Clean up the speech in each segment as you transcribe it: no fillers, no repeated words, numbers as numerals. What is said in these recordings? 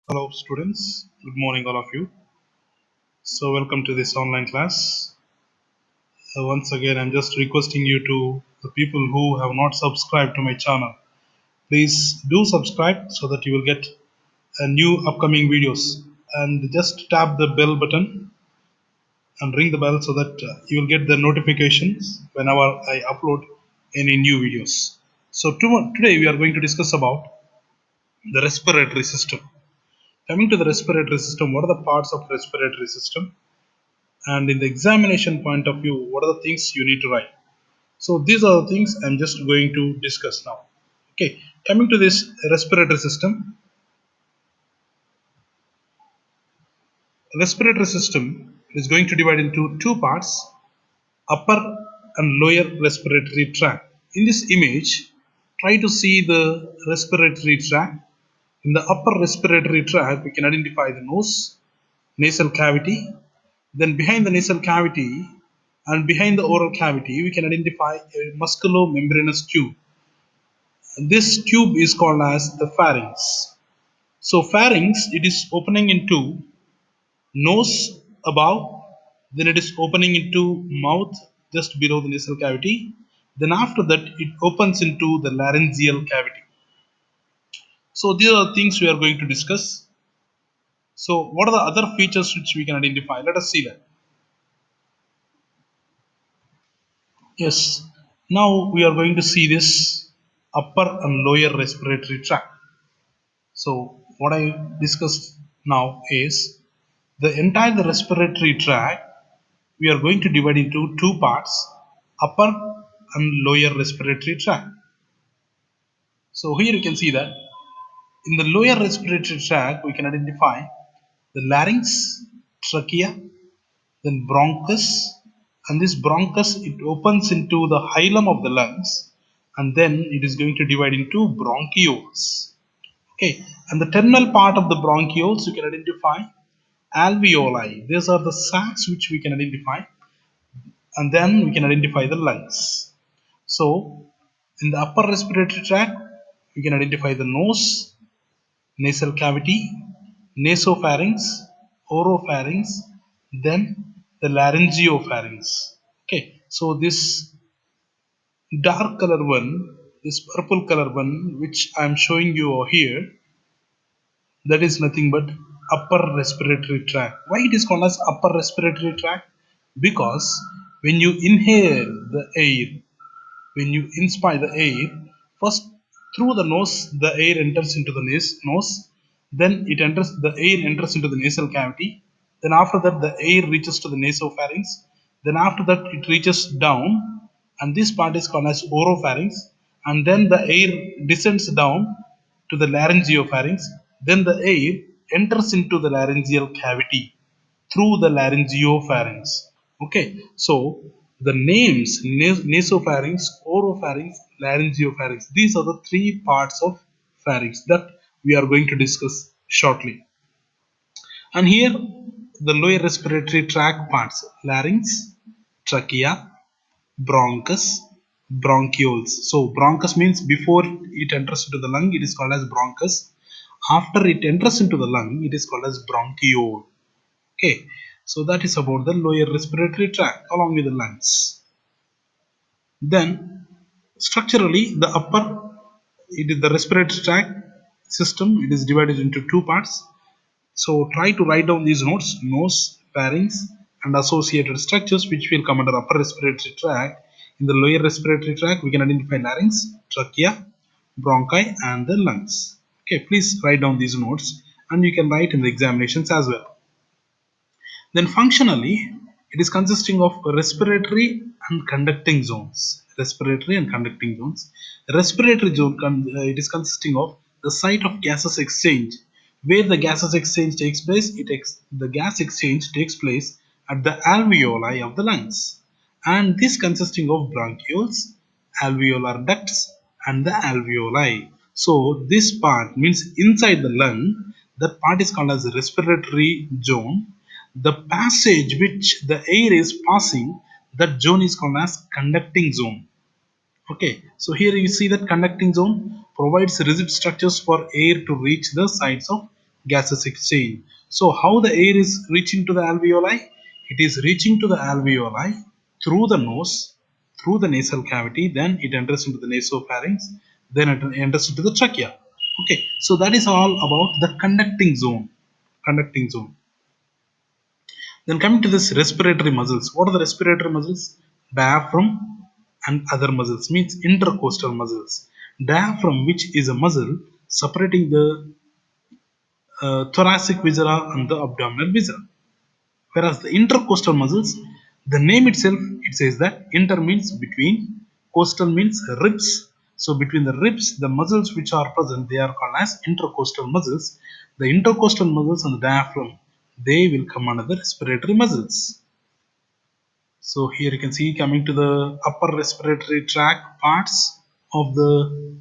Hello students, good morning all of you. So welcome to this online class. Once again I'm just requesting you to the people who have not subscribed to my channel. Please do subscribe so that you will get a new upcoming videos and just tap the bell button and ring the bell so that you will get the notifications whenever I upload any new videos. So today we are going to discuss about the respiratory system. Coming to the respiratory system, what are the parts of respiratory system? And in the examination point of view, what are the things you need to write? So these are the things I'm just going to discuss now. Okay, coming to this respiratory system. Respiratory system is going to divide into two parts: upper and lower respiratory tract. In this image, try to see the respiratory tract. In the upper respiratory tract, we can identify the nose, nasal cavity. Then behind the nasal cavity and behind the oral cavity, we can identify a musculo-membranous tube. This tube is called as the pharynx. So pharynx, it is opening into nose above, then it is opening into mouth just below the nasal cavity. Then after that, it opens into the laryngeal cavity. So these are the things we are going to discuss. So what are the other features which we can identify? Let us see that. Yes, now we are going to see this upper and lower respiratory tract. So what I discussed now is the entire respiratory tract we are going to divide into two parts: upper and lower respiratory tract. So here you can see that in the lower respiratory tract we can identify the larynx, trachea, then bronchus, and this bronchus it opens into the hilum of the lungs, and then it is going to divide into bronchioles. Okay, and the terminal part of the bronchioles you can identify alveoli. These are the sacs which we can identify, and then we can identify the lungs. So, in the upper respiratory tract, we can identify the nose, nasal cavity, nasopharynx, oropharynx, then the laryngopharynx. Okay, so this dark color one, this purple color one, which I am showing you over here, that is nothing but upper respiratory tract. Why it is called as upper respiratory tract? Because when you inhale the air, when you inspire the air, first through the nose the air enters into the nose, then the air enters into the nasal cavity, then after that the air reaches to the nasopharynx, then after that it reaches down, and this part is called as oropharynx, and then the air descends down to the laryngopharynx, then the air enters into the laryngeal cavity through the laryngopharynx. Okay, so the names nasopharynx, oropharynx, laryngopharynx, these are the three parts of pharynx that we are going to discuss shortly. And here the lower respiratory tract parts: larynx, trachea, bronchus, bronchioles. So bronchus means before it enters into the lung, it is called as bronchus. After it enters into the lung, it is called as bronchiole. Okay, so that is about the lower respiratory tract along with the lungs. Then structurally, the upper, it is the respiratory tract system. It is divided into two parts. So try to write down these notes: nose, pharynx, and associated structures which will come under upper respiratory tract. In the lower respiratory tract, we can identify larynx, trachea, bronchi, and the lungs. Okay, please write down these notes, and you can write in the examinations as well. Then functionally, it is consisting of respiratory and conducting zones. Respiratory and conducting zones. Respiratory zone, it is consisting of the site of gases exchange. Where the gases exchange takes place, the gas exchange takes place at the alveoli of the lungs. And this consisting of bronchioles, alveolar ducts, and the alveoli. So this part means inside the lung, that part is called as the respiratory zone. The passage which the air is passing, that zone is called as conducting zone. Okay, so here you see that conducting zone provides rigid structures for air to reach the sides of gases exchange. So how the air is reaching to the alveoli? It is reaching to the alveoli through the nose, through the nasal cavity, then it enters into the nasopharynx, then it enters into the trachea. Okay, so that is all about the conducting zone. Conducting zone. Then coming to this respiratory muscles. What are the respiratory muscles? Diaphragm and other muscles means intercostal muscles. Diaphragm, which is a muscle separating the thoracic viscera and the abdominal viscera. Whereas the intercostal muscles, the name itself, it says that inter means between, coastal means ribs. So between the ribs, the muscles which are present, they are called as intercostal muscles. The intercostal muscles and the diaphragm, they will come under the respiratory muscles. So here you can see coming to the upper respiratory tract parts of the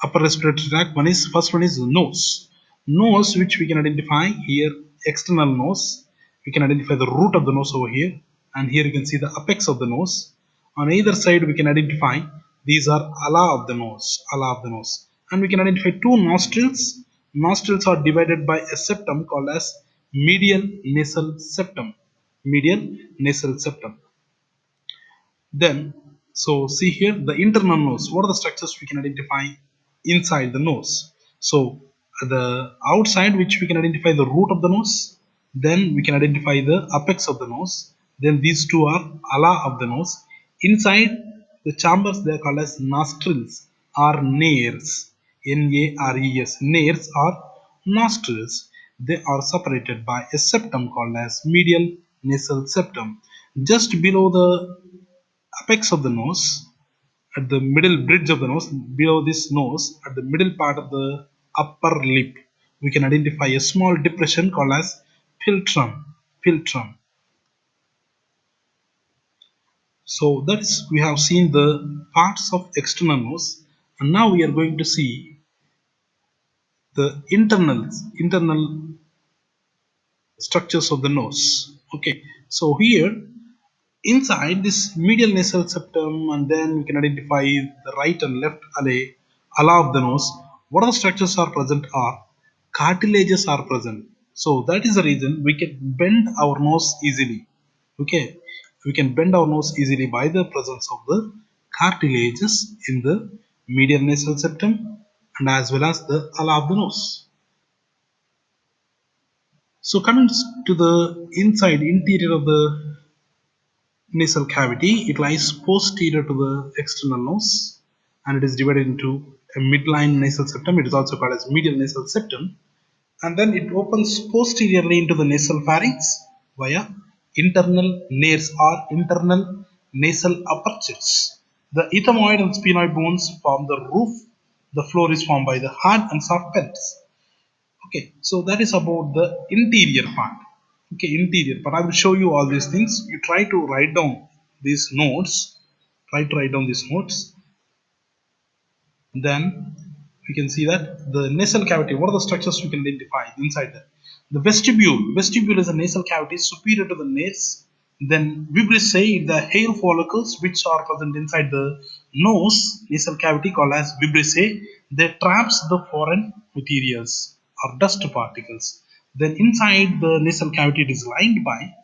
upper respiratory tract. First one is nose. Nose, which we can identify here, external nose. We can identify the root of the nose over here, and here you can see the apex of the nose. On either side we can identify these are ala of the nose, ala of the nose. And we can identify two nostrils. Nostrils are divided by a septum called as medial nasal septum. Medial nasal septum. Then, so see here the internal nose. What are the structures we can identify inside the nose? So, the outside, which we can identify the root of the nose, then we can identify the apex of the nose. Then these two are ala of the nose. Inside the chambers, they are called as nostrils or nares. Nares. Nares are nostrils. They are separated by a septum called as medial nasal septum. Just below the apex of the nose, at the middle bridge of the nose, below this nose, at the middle part of the upper lip, we can identify a small depression called as philtrum. Philtrum. So that's we have seen the parts of external nose, and now we are going to see the internal structures of the nose. Okay, so here inside this medial nasal septum, and then we can identify the right and left ala of the nose. What are the structures are present are cartilages are present. So that is the reason we can bend our nose easily. Okay, we can bend our nose easily by the presence of the cartilages in the medial nasal septum and as well as the ala of the nose. So coming to the inside interior of the nasal cavity, it lies posterior to the external nose and it is divided into a midline nasal septum. It is also called as medial nasal septum, and then it opens posteriorly into the nasal pharynx via internal nares or internal nasal apertures. The ethmoid and sphenoid bones form the roof. The floor is formed by the hard and soft pellets. Okay, so that is about the interior part. Okay, interior, but I will show you all these things. You try to write down these notes. Try to write down these notes. Then we can see that the nasal cavity. What are the structures we can identify inside that? The vestibule. Vestibule is a nasal cavity superior to the nares. Then vibrissae, the hair follicles which are present inside the nose nasal cavity called as vibrissae. They traps the foreign materials or dust particles. Then inside the nasal cavity it is lined by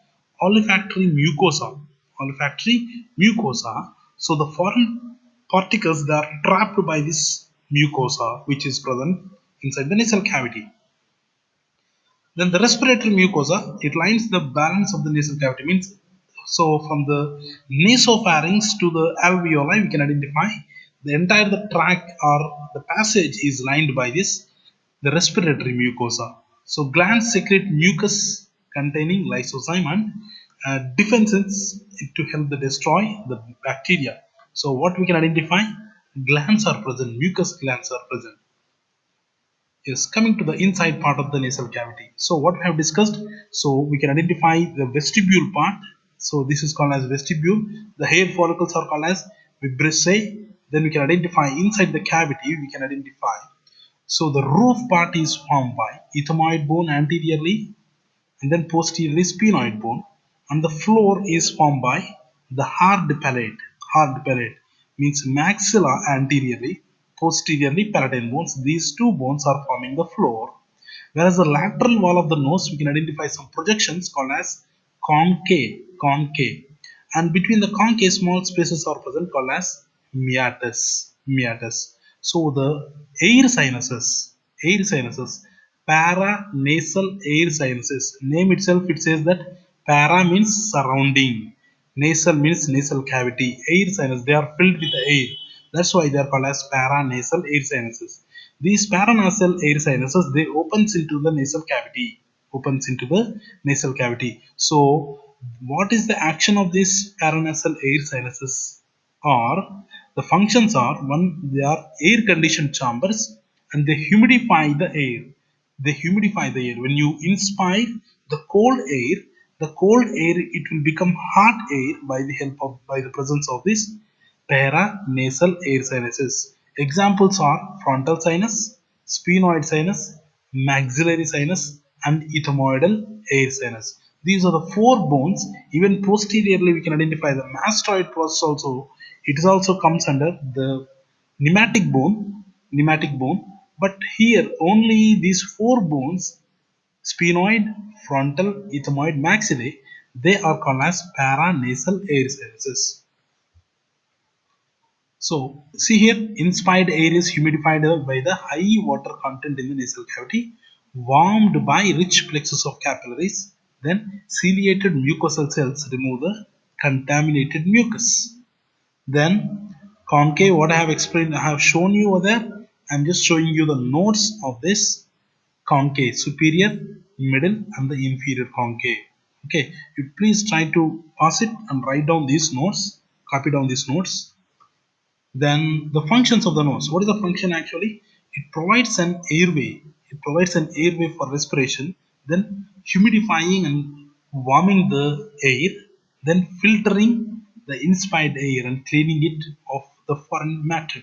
olfactory mucosa. Olfactory mucosa. So the foreign particles that are trapped by this mucosa which is present inside the nasal cavity. Then the respiratory mucosa, it lines the balance of the nasal cavity. Means so from the nasopharynx to the alveoli, we can identify the entire the tract or the passage is lined by this the respiratory mucosa. So glands secrete mucus containing lysozyme and defenses to help the destroy the bacteria. So what we can identify, glands are present, mucus glands are present. Yes, coming to the inside part of the nasal cavity. So what we have discussed, so we can identify the vestibule part. So this is called as vestibule. The hair follicles are called as vibrissae. Then we can identify inside the cavity, we can identify. So the roof part is formed by ethmoid bone anteriorly and then posteriorly sphenoid bone, and the floor is formed by the hard palate. Hard palate means maxilla anteriorly, posteriorly palatine bones. These two bones are forming the floor. Whereas the lateral wall of the nose, we can identify some projections called as concave. And between the concave, small spaces are present called as meatus. So the air sinuses, paranasal air sinuses. Name itself, it says that para means surrounding, nasal means nasal cavity, air sinus. They are filled with air. That's why they are called as paranasal air sinuses. These paranasal air sinuses, they opens into the nasal cavity, opens into the nasal cavity. So what is the action of these paranasal air sinuses? Or the functions are, one, they are air conditioned chambers and they humidify the air. They humidify the air. When you inspire the cold air, it will become hot air by the presence of this paranasal air sinuses. Examples are frontal sinus, sphenoid sinus, maxillary sinus, and ethmoidal air sinus. These are the four bones. Even posteriorly, we can identify the mastoid process also. It is also comes under the pneumatic bone, pneumatic bone. But here only these four bones, sphenoid, frontal, ethmoid, maxillae, they are called as paranasal air sinuses. So, see here, inspired air is humidified by the high water content in the nasal cavity, warmed by rich plexus of capillaries, then ciliated mucosal cells remove the contaminated mucus. Then, concave, what I have explained, I have shown you over there. I am just showing you the nodes of this concave, superior, middle, and the inferior concave. Okay, you please try to pause it and write down these notes, copy down these notes. Then the functions of the nose. What is the function actually? It provides an airway. It provides an airway for respiration, then humidifying and warming the air, then filtering the inspired air and cleaning it of the foreign matter,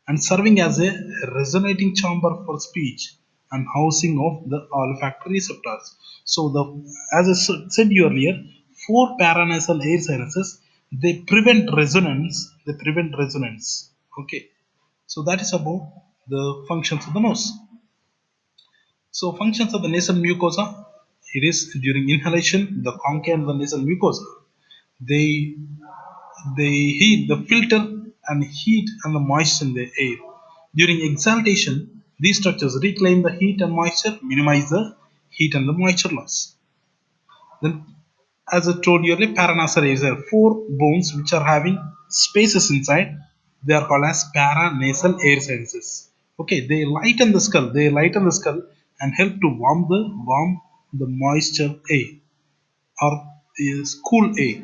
and serving as a resonating chamber for speech and housing of the olfactory receptors. So the, as I said earlier, four paranasal air sinuses, they prevent resonance. They prevent resonance. Okay. So that is about the functions of the nose. So functions of the nasal mucosa. It is during inhalation, the concave and the nasal mucosa, they heat the filter and heat and the moisture in the air. During exhalation, these structures reclaim the heat and moisture, minimize the heat and the moisture loss. Then, as I told you earlier, paranasal areas are four bones which are having spaces inside. They are called as paranasal air sinuses. Okay, they lighten the skull. They lighten the skull and help to warm the moisture air, or is cool air.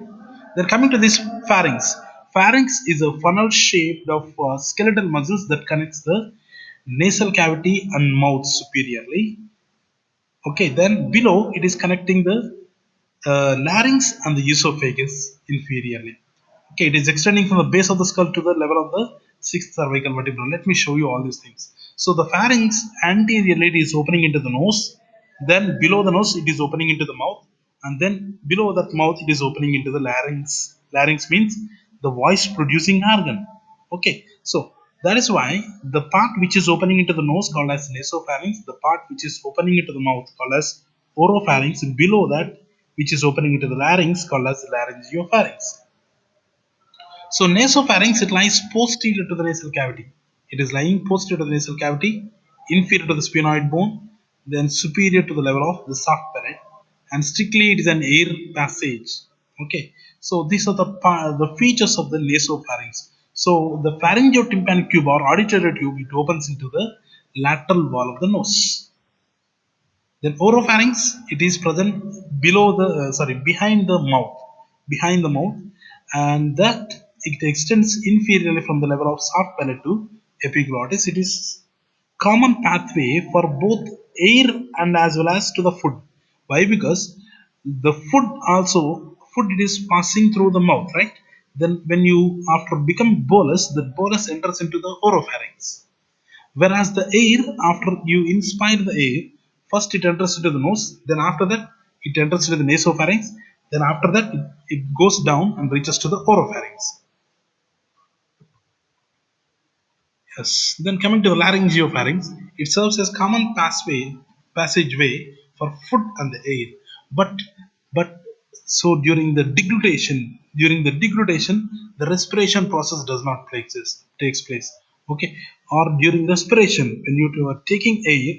Then coming to this pharynx. Pharynx is a funnel shaped of skeletal muscles that connects the nasal cavity and mouth superiorly. Okay, then below it is connecting the larynx and the esophagus inferiorly. Okay, it is extending from the base of the skull to the level of the sixth cervical vertebra. Let me show you all these things. So the pharynx anteriorly it is opening into the nose, then below the nose it is opening into the mouth, and then below that mouth it is opening into the larynx. Larynx means the voice producing organ. Okay, so that is why the part which is opening into the nose called as nasopharynx, the part which is opening into the mouth called as oropharynx, below that which is opening into the larynx called as laryngopharynx. So nasopharynx, it lies posterior to the nasal cavity. It is lying posterior to the nasal cavity, inferior to the sphenoid bone, then superior to the level of the soft palate, and strictly it is an air passage. Okay, so these are the features of the nasopharynx. So the pharyngotympanic tube or auditory tube, it opens into the lateral wall of the nose. Then oropharynx, it is present below the behind the mouth, behind the mouth, and that it extends inferiorly from the level of soft palate to epiglottis. It is common pathway for both air and as well as to the food. Why? Because the food it is passing through the mouth, right? Then when you after become bolus, the bolus enters into the oropharynx. Whereas the air, after you inspire the air, first it enters into the nose, then after that it enters into the nasopharynx, then after that it goes down and reaches to the oropharynx. Yes. Then coming to the laryngopharynx, it serves as common passageway for food and the air. But so during the deglutition, the respiration process does not takes place. Okay, or during respiration, when you are taking air,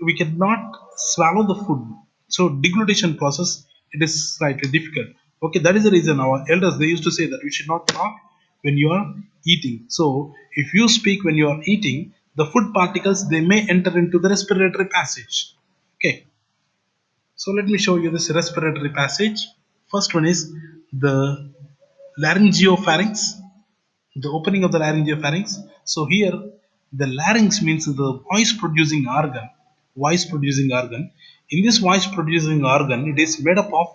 we cannot swallow the food. So deglutition process, it is slightly difficult. Okay, that is the reason our elders, they used to say that you should not talk when you are eating. So if you speak when you are eating, the food particles, they may enter into the respiratory passage. Okay, so let me show you this respiratory passage. First one is the laryngopharynx, the opening of the laryngopharynx. So here, the larynx means the voice producing organ. Voice producing organ. In this voice producing organ, it is made up of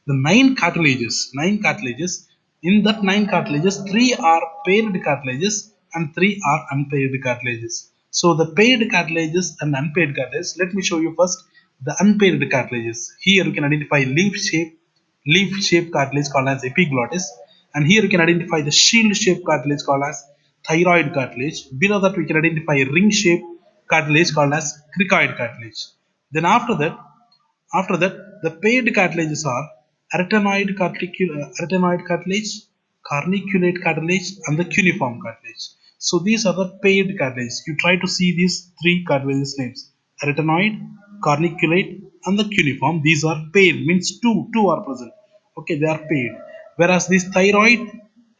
the nine cartilages. Nine cartilages. In that nine cartilages, three are paired cartilages and three are unpaired cartilages. So the paired cartilages and unpaired cartilages. Let me show you first the unpaired cartilages. Here you can identify leaf-shaped cartilage called as epiglottis, and here you can identify the shield-shaped cartilage called as thyroid cartilage. Below that we can identify ring-shaped cartilage called as cricoid cartilage. Then after that, the paired cartilages are arytenoid cartilage, carniculate cartilage, and the cuneiform cartilage. So these are the paired cartilages. You try to see these three cartilages names: arytenoid, carniculate, and the cuneiform. These are paired, means two are present. Okay, they are paired. Whereas this thyroid,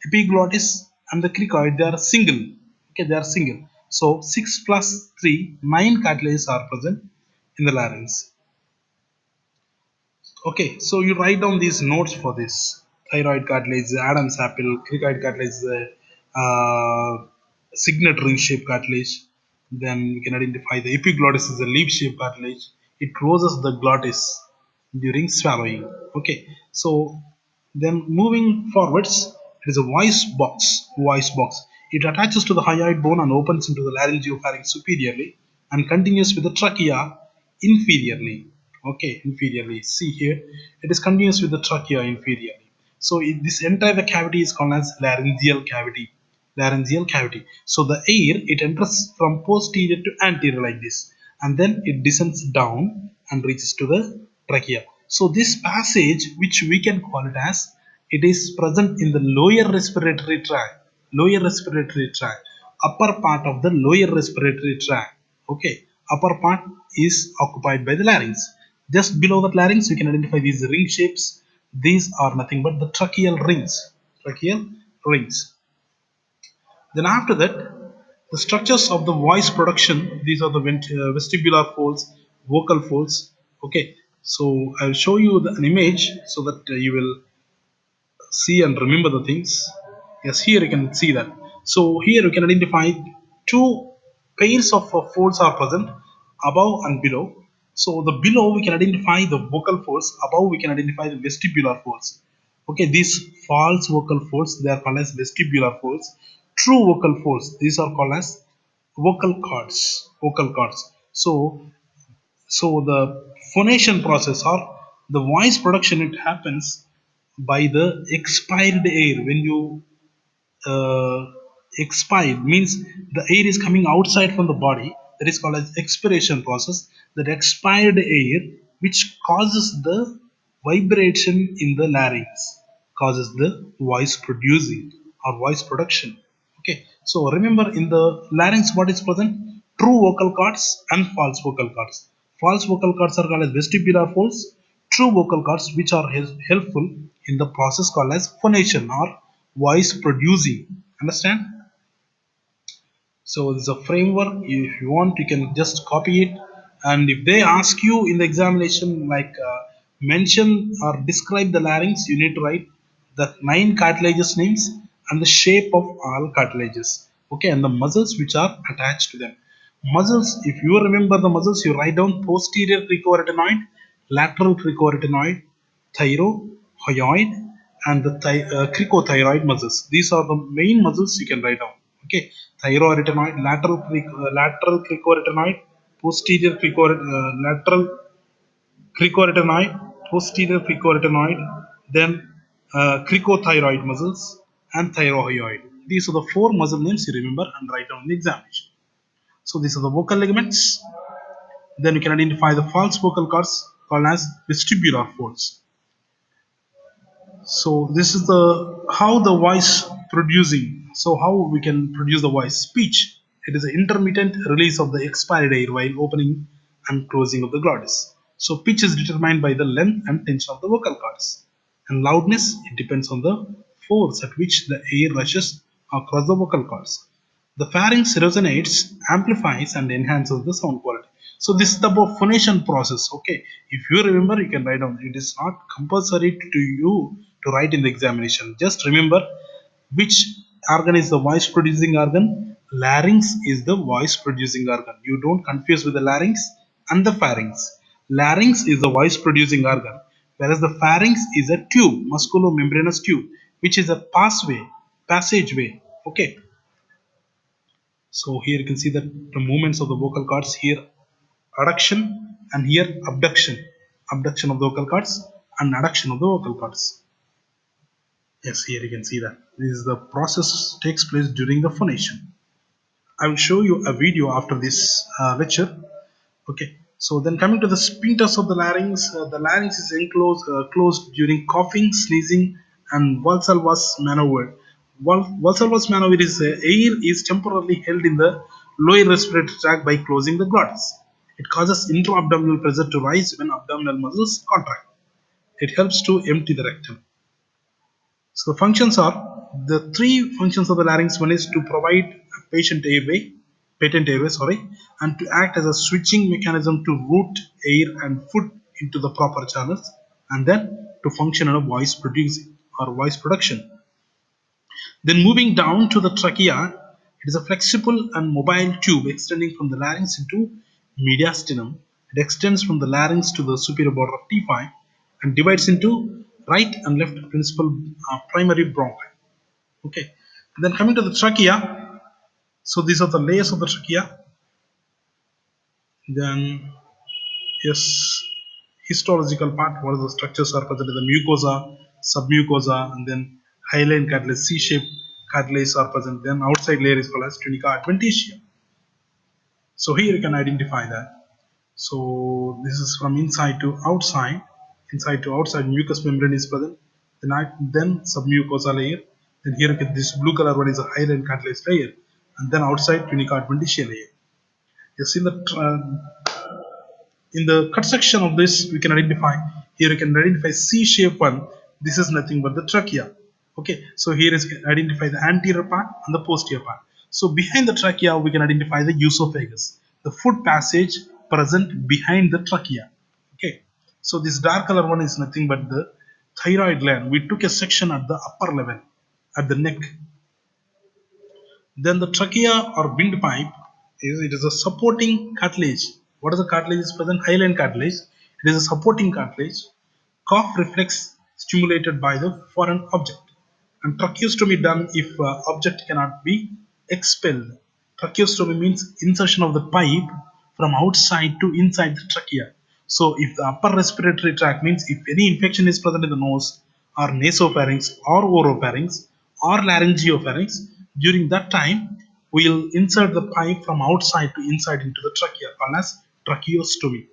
epiglottis, and the cricoid, they are single. Okay, they are single. So 6 plus 3, 9 cartilages are present in the larynx. Okay, so you write down these notes for this: thyroid cartilage, Adam's apple; cricoid cartilage, signet ring-shaped cartilage. Then we can identify the epiglottis is a leaf-shaped cartilage. It closes the glottis during swallowing. Okay, so then moving forwards, it is a voice box. Voice box. It attaches to the hyoid bone and opens into the laryngopharynx superiorly and continues with the trachea inferiorly. Okay, inferiorly. See here, it is continuous with the trachea inferiorly. So this entire cavity is called as laryngeal cavity. Laryngeal cavity. So the air, it enters from posterior to anterior like this, and then it descends down and reaches to the trachea. So this passage, which we can call it as, it is present in the lower respiratory tract. Lower respiratory tract. Upper part of the lower respiratory tract. Okay, upper part is occupied by the larynx. Just below the larynx, you can identify these ring shapes. These are nothing but the tracheal rings. Tracheal rings. Then after that, the structures of the voice production. These are the vestibular folds, vocal folds. Okay, so I'll show you an image so that you will see and remember the things. Yes, here you can see that. So here you can identify two pairs of folds are present, above and below. So the below we can identify the vocal folds, above we can identify the vestibular folds. Okay, these false vocal folds, they are called as vestibular folds. True vocal folds, these are called as vocal cords. Vocal cords. So the phonation process or the voice production, it happens by the expired air. When you uh, expired, means the air is coming outside from the body, that is called as expiration process. That expired air, which causes the vibration in the larynx, causes the voice producing or voice production. Okay, so remember, in the larynx what is present: true vocal cords and false vocal cords. False vocal cords are called as vestibular folds. True vocal cords, which are helpful in the process called as phonation or voice producing. Understand? So this is a framework. If you want, you can just copy it. And if they ask you in the examination, like mention or describe the larynx, you need to write the nine cartilages names and the shape of all cartilages. Okay, and the muscles which are attached to them. Muscles, if you remember the muscles, you write down posterior cricoretinoid, lateral cricoretinoid, thyroid, and the cricothyroid muscles. These are the main muscles you can write down. Okay, thyroarytenoid, lateral cricoretinoid, lateral cricoretinoid, posterior cricoretinoid, then cricothyroid muscles, and thyroid. These are the four muscle names you remember and write down in the examination. So these are the vocal ligaments. Then we can identify the false vocal cords called as vestibular folds. So this is the how the voice producing. So how we can produce the voice speech. It is an intermittent release of the expired air while opening and closing of the glottis. So pitch is determined by the length and tension of the vocal cords, and loudness it depends on the force at which the air rushes across the vocal cords. The pharynx resonates, amplifies, and enhances the sound quality. So this is the phonation process. Okay, if you remember, you can write down. It is not compulsory to you to write in the examination. Just remember which organ is the voice producing organ. Larynx is the voice producing organ. You don't confuse with the larynx and the pharynx. Larynx is the voice producing organ, whereas the pharynx is a tube, musculo-membranous tube, which is a passageway. Okay. So here you can see that the movements of the vocal cords here adduction and here abduction of the vocal cords and adduction of the vocal cords. Yes, here you can see that this is the process takes place during the phonation. I will show you a video after this lecture. Okay, so then coming to the sphincters of the larynx is closed during coughing, sneezing, and Valsalva's maneuver. Valsalva's maneuver is air is temporarily held in the lower respiratory tract by closing the glottis. It causes intra-abdominal pressure to rise when abdominal muscles contract. It helps to empty the rectum. So the functions are the three functions of the larynx. One is to provide patent airway, and to act as a switching mechanism to route air and food into the proper channels, and then to function in a voice producing or voice production. Then moving down to the trachea, it is a flexible and mobile tube extending from the larynx into mediastinum. It extends from the larynx to the superior border of T5 and divides into right and left principal primary bronchi. Okay. Then coming to the trachea, so these are the layers of the trachea. Then yes, histological part. What are the structures are present in the mucosa, submucosa, and then hyaline cartilage, C-shaped cartilage are present. Then outside layer is called as tunica adventitia. So here you can identify that. So this is from inside to outside. Inside to outside, mucous membrane is present. Then submucosa layer. Then here you get this blue color one is a hyaline cartilage layer, and then outside tunica adventitia layer. You see that in the cut section of this we can identify here you can identify C-shaped one. This is nothing but the trachea. Okay, so here is identify the anterior part and the posterior part. So behind the trachea we can identify the esophagus, the food passage present behind the trachea. Okay, so this dark color one is nothing but the thyroid gland. We took a section at the upper level at the neck. Then the trachea or windpipe is a supporting cartilage. What is the cartilage is present? Hyaline cartilage. It is a supporting cartilage. Cough reflex stimulated by the foreign object. And tracheostomy done if object cannot be expelled. Tracheostomy means insertion of the pipe from outside to inside the trachea. So if the upper respiratory tract means if any infection is present in the nose or nasopharynx or oropharynx or laryngopharynx, during that time we will insert the pipe from outside to inside into the trachea called as tracheostomy.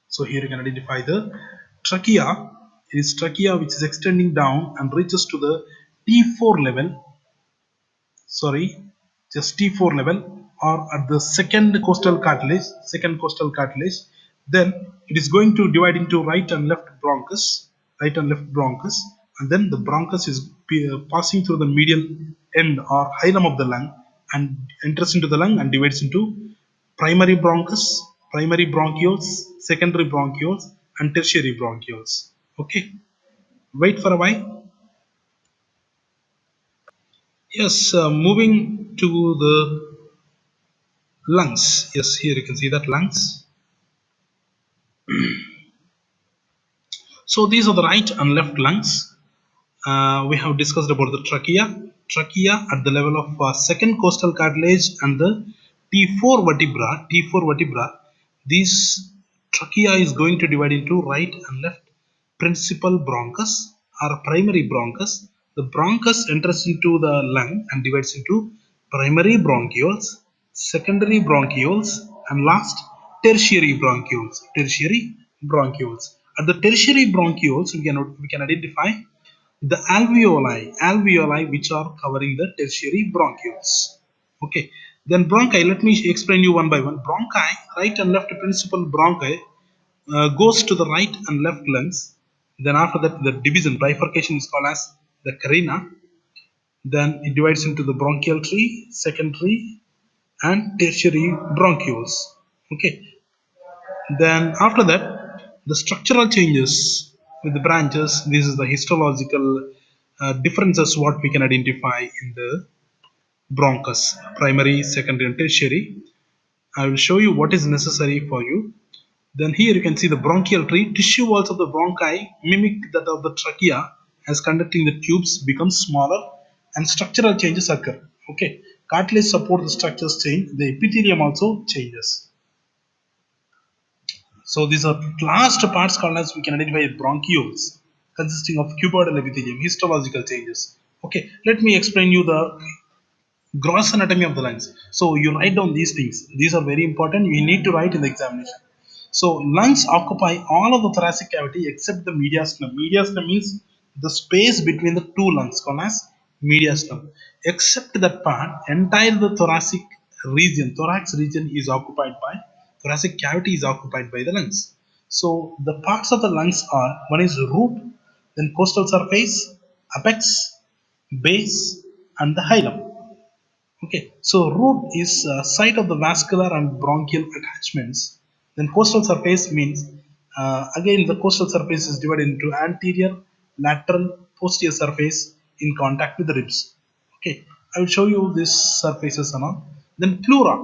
So here you can identify the trachea. It is trachea which is extending down and reaches to the T4 level, just T4 level, or at the second costal cartilage. Then it is going to divide into right and left bronchus, and then the bronchus is passing through the medial end or hilum of the lung and enters into the lung and divides into primary bronchus, primary bronchioles, secondary bronchioles, and tertiary bronchioles. Okay, wait for a while. Yes, moving to the lungs. Yes, here you can see that lungs. So these are the right and left lungs. We have discussed about the trachea at the level of second costal cartilage and the T4 vertebra. This trachea is going to divide into right and left principal bronchus or primary bronchus. The bronchus enters into the lung and divides into primary bronchioles, secondary bronchioles, And last, tertiary bronchioles. Tertiary bronchioles. At the tertiary bronchioles, we can identify the alveoli which are covering the tertiary bronchioles. Okay, then bronchi, let me explain you one by one. Bronchi, right and left principal bronchi, goes to the right and left lungs. Then after that, the division bifurcation is called as the carina. Then it divides into the bronchial tree, secondary and tertiary bronchioles. Okay, then after that, the structural changes with the branches. This is the histological differences what we can identify in the bronchus, primary, secondary, and tertiary. I will show you what is necessary for you. Then here you can see the bronchial tree. Tissue walls of the bronchi mimic that of the trachea, as conducting the tubes become smaller and structural changes occur. Okay, cartilage support the structures change. The epithelium also changes. So these are last parts called as we can identify bronchioles, consisting of cuboidal epithelium, histological changes. Okay, let me explain you the gross anatomy of the lungs. So you write down these things. These are very important. You need to write in the examination. So lungs occupy all of the thoracic cavity except the mediastinum. Mediastinum means the space between the two lungs called as mediastinum. Except that part, entire the thoracic region, thorax region is occupied by, thoracic cavity is occupied by the lungs. So the parts of the lungs are, one is root, then costal surface, apex, base, and the hilum. Okay, so root is site of the vascular and bronchial attachments. Then coastal surface means, again the coastal surface is divided into anterior, lateral, posterior surface in contact with the ribs. Okay, I will show you these surfaces and all. Then pleura.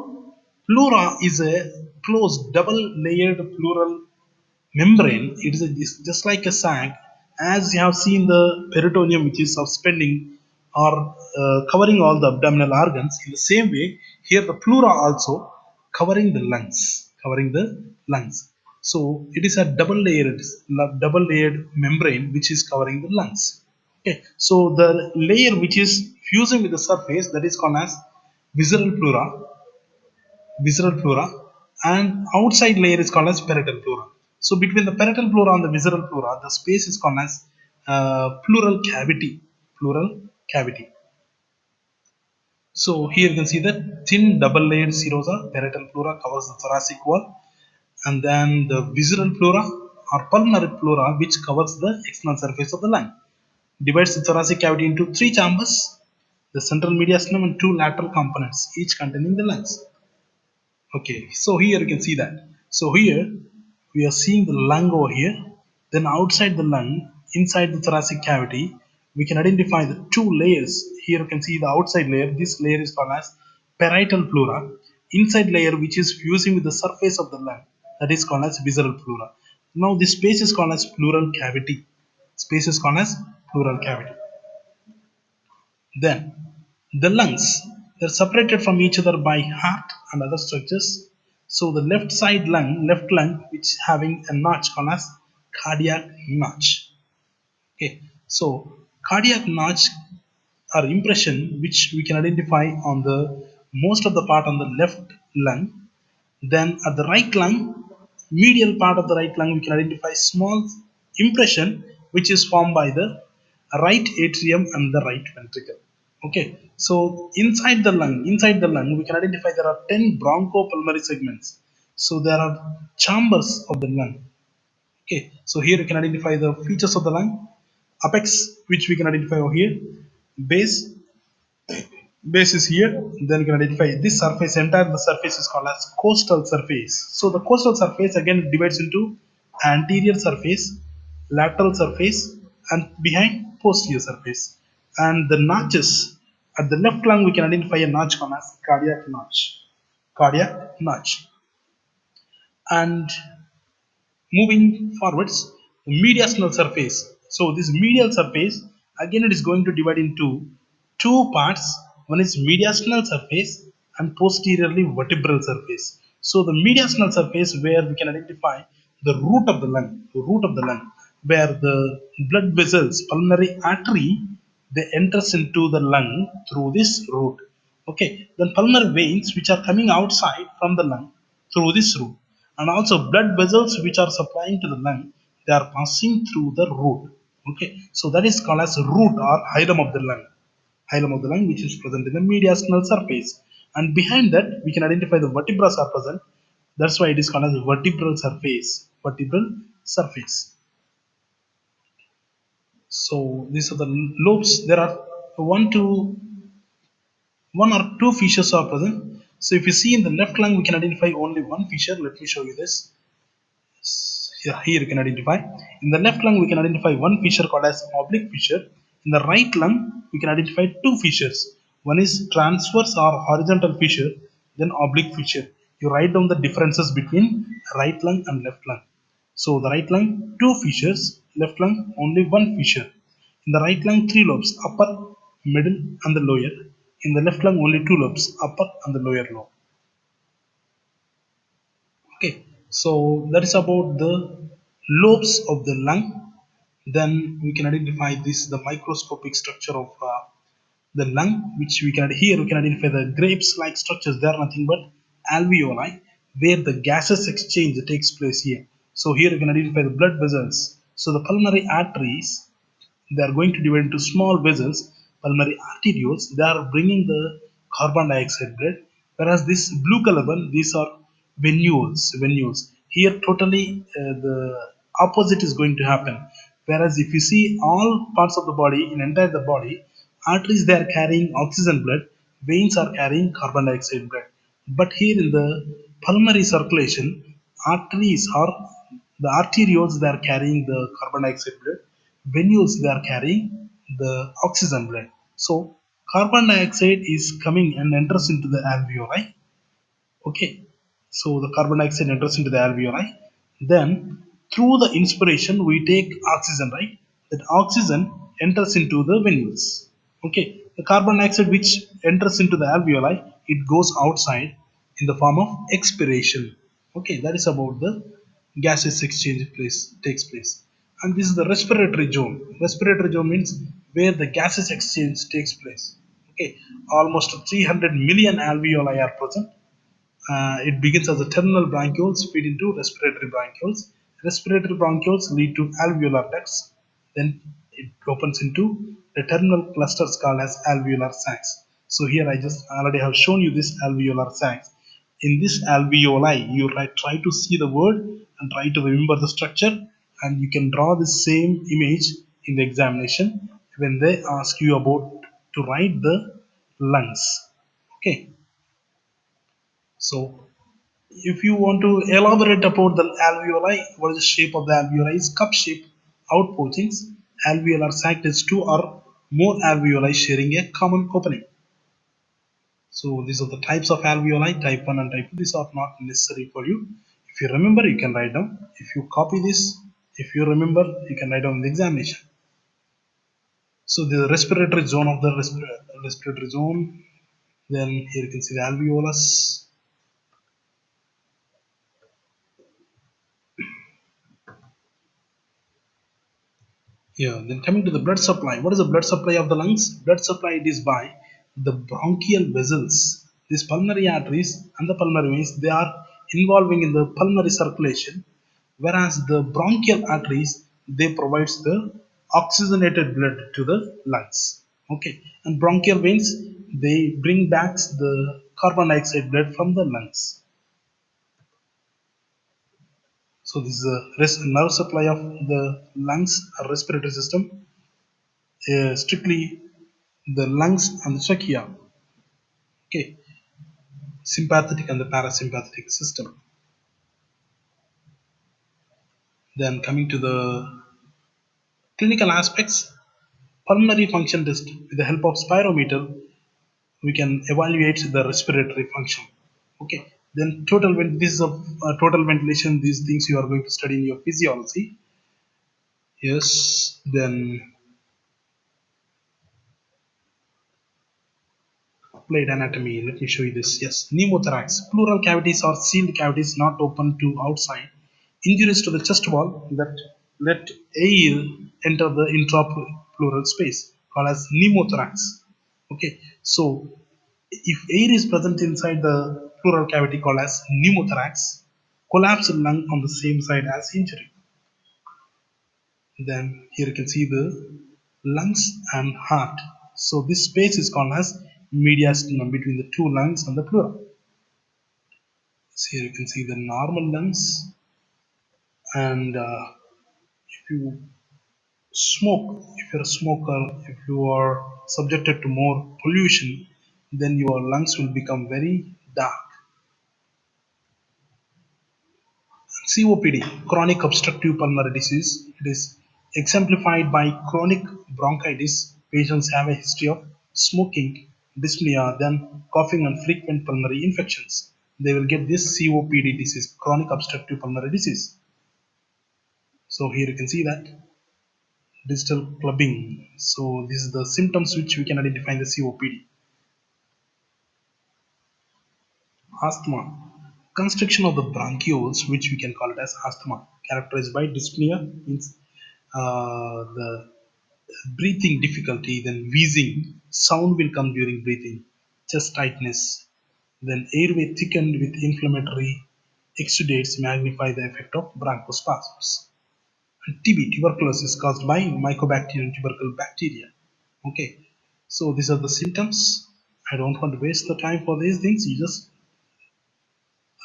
Pleura is a closed double layered pleural membrane. It's just like a sac, as you have seen the peritoneum which is suspending or covering all the abdominal organs. In the same way, here the pleura also covering the lungs. So it is a double layered membrane which is covering the lungs. Okay, so the layer which is fusing with the surface, that is called as visceral pleura, and outside layer is called as parietal pleura. So between the parietal pleura and the visceral pleura, the space is called as pleural cavity. Pleural cavity. So here you can see that thin double layered serosa, parietal pleura covers the thoracic wall, and then the visceral pleura or pulmonary pleura, which covers the external surface of the lung, divides the thoracic cavity into three chambers, the central mediastinum and two lateral components, each containing the lungs. Okay, so here you can see that. So here we are seeing the lung over here. Then outside the lung, inside the thoracic cavity, we can identify the two layers. Here you can see the outside layer. This layer is called as parietal pleura. Inside layer which is fusing with the surface of the lung, that is called as visceral pleura. Now this space is called as pleural cavity. Space is called as pleural cavity. Then the lungs, they're separated from each other by heart and other structures. So the left lung, which having a notch called as cardiac notch. Okay, so cardiac notch or impression which we can identify on the most of the part on the left lung. Then at the right lung, medial part of the right lung, we can identify small impression which is formed by the right atrium and the right ventricle. Okay, so inside the lung, we can identify there are 10 bronchopulmonary segments. So there are chambers of the lung. Okay, so here you can identify the features of the lung, apex, which we can identify over here, base, base is here. Then you can identify this surface, entire the surface is called as coastal surface. So the coastal surface again divides into anterior surface, lateral surface, and behind posterior surface. And the notches, at the left lung we can identify a notch called as cardiac notch. And moving forwards, the mediastinal surface. So this medial surface, again it is going to divide into two parts. One is mediastinal surface and posteriorly vertebral surface. So the mediastinal surface where we can identify the root of the lung, where the blood vessels, pulmonary artery, they enters into the lung through this root. Okay, then pulmonary veins which are coming outside from the lung. through this route. And also blood vessels which are supplying to the lung, they are passing through the root. Okay, so that is called as root or hilum of the lung. Hilum of the lung, which is present in the mediastinal surface, and behind that we can identify the vertebrae are present. That's why it is called as vertebral surface. Vertebral surface. So these are the lobes. There are one or two fissures are present. So if you see in the left lung, we can identify only one fissure. Let me show you this. Yeah, here you can identify. In the left lung, we can identify one fissure called as oblique fissure. In the right lung, we can identify two fissures. One is transverse or horizontal fissure, then oblique fissure. You write down the differences between right lung and left lung. So the right lung, two fissures, left lung, only one fissure. In the right lung, three lobes, upper, middle, and the lower. In the left lung, only two lobes, upper and the lower lobe. Okay, so that is about the lobes of the lung. Then we can identify this the microscopic structure of the lung, which we can here we can identify the grapes-like structures. They are nothing but alveoli, where the gases exchange takes place here. So here you can identify the blood vessels. So the pulmonary arteries, they are going to divide into small vessels, pulmonary arterioles. They are bringing the carbon dioxide blood, whereas this blue color one, these are venules. Venules here totally the opposite is going to happen. Whereas if you see all parts of the body, in entire the body, arteries they are carrying oxygen blood, veins are carrying carbon dioxide blood. But here in the pulmonary circulation, arteries are the arterioles they are carrying the carbon dioxide blood, venules they are carrying the oxygen blood. So carbon dioxide is coming and enters into the alveoli. Okay, so the carbon dioxide enters into the alveoli. Then through the inspiration we take oxygen, right? That oxygen enters into the venules. Okay, the carbon dioxide which enters into the alveoli, it goes outside in the form of expiration. Okay, that is about the gases exchange place takes place. And this is the respiratory zone. Respiratory zone means where the gases exchange takes place. Okay, almost 300 million alveoli are present. It begins as a terminal bronchioles feed into respiratory bronchioles. Respiratory bronchioles lead to alveolar ducts. Then it opens into the terminal clusters called as alveolar sacs. So here I just already have shown you this alveolar sacs. In this alveoli, you try to see the word and try to remember the structure, and you can draw the same image in the examination when they ask you about to write the lungs. Okay, so if you want to elaborate about the alveoli, what is the shape of the alveoli? Is cup shape outpourings. Alveolar sac is two or more alveoli sharing a common opening. So these are the types of alveoli, type 1 and type 2. These are not necessary for you. If you remember, you can write down. If you copy this, if you remember, you can write down in the examination. So the respiratory zone of the respiratory zone. Then here you can see the alveolus. Yeah, then coming to the blood supply. What is the blood supply of the lungs? Blood supply it is by the bronchial vessels. These pulmonary arteries and the pulmonary veins, they are involving in the pulmonary circulation, whereas the bronchial arteries, they provides the oxygenated blood to the lungs. Okay, and bronchial veins, they bring back the carbon dioxide blood from the lungs. So this is a nerve supply of the lungs or respiratory system, strictly the lungs and the trachea. Okay, sympathetic and the parasympathetic system. Then coming to the clinical aspects, pulmonary function test with the help of spirometer, we can evaluate the respiratory function. Okay, then this is a total ventilation. These things you are going to study in your physiology. Yes, then plate anatomy. Let me show you this. Yes, pneumothorax. Pleural cavities are sealed cavities not open to outside. Injuries to the chest wall that let air enter the intrapleural space, called as pneumothorax. Okay, so if air is present inside the pleural cavity called as pneumothorax, collapsed lung on the same side as injury. Then here you can see the lungs and heart. So this space is called as mediastinum between the two lungs and the pleura. So here you can see the normal lungs, and if you smoke, if you're a smoker, if you are subjected to more pollution, then your lungs will become very dark. COPD, chronic obstructive pulmonary disease, it is exemplified by chronic bronchitis. Patients have a history of smoking, dyspnea, then coughing and frequent pulmonary infections. They will get this COPD disease, chronic obstructive pulmonary disease. So here you can see that digital clubbing. So this is the symptoms which we can identify in the COPD. Asthma, constriction of the bronchioles, which we can call it as asthma, characterized by dyspnea, means the breathing difficulty, then wheezing, sound will come during breathing, chest tightness, then airway thickened with inflammatory exudates magnify the effect of bronchospasms. And TB, tuberculosis caused by mycobacterium tubercle bacteria. Okay, so these are the symptoms. I don't want to waste the time for these things. You just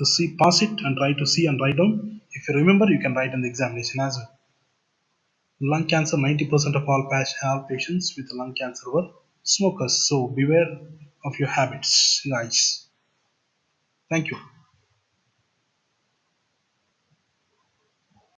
see, pass it and try to see and write down. If you remember, you can write in the examination as well. Lung cancer, 90% of all patients with lung cancer were smokers. So beware of your habits, guys. Thank you.